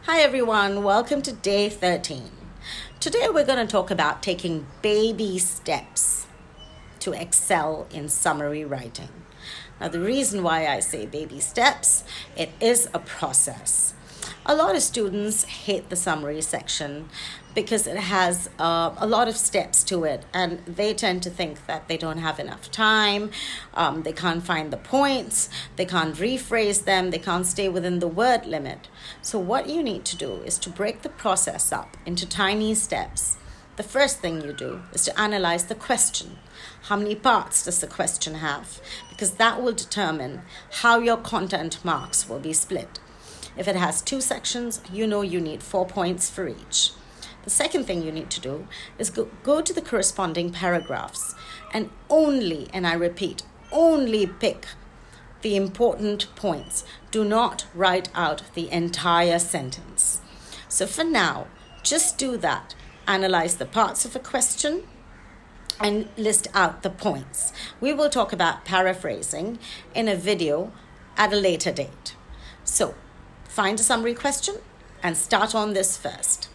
Hi everyone, welcome to day 13. Today we're going to talk about taking baby steps to excel in summary writing. Now the reason why I say baby steps, it is a process. A lot of students hate the summary section because it has a lot of steps to it, and they tend to think that they don't have enough time, they can't find the points, they can't rephrase them, they can't stay within the word limit. So what you need to do is to break the process up into tiny steps. The first thing you do is to analyze the question. How many parts does the question have? Because that will determine how your content marks will be split. If it has 2 sections, you know you need 4 points for each. The second thing you need to do is go to the corresponding paragraphs and only, and I repeat, only pick the important points. Do not write out the entire sentence. So for now, just do that. Analyze the parts of a question and list out the points. We will talk about paraphrasing in a video at a later date. So find a summary question and start on this first.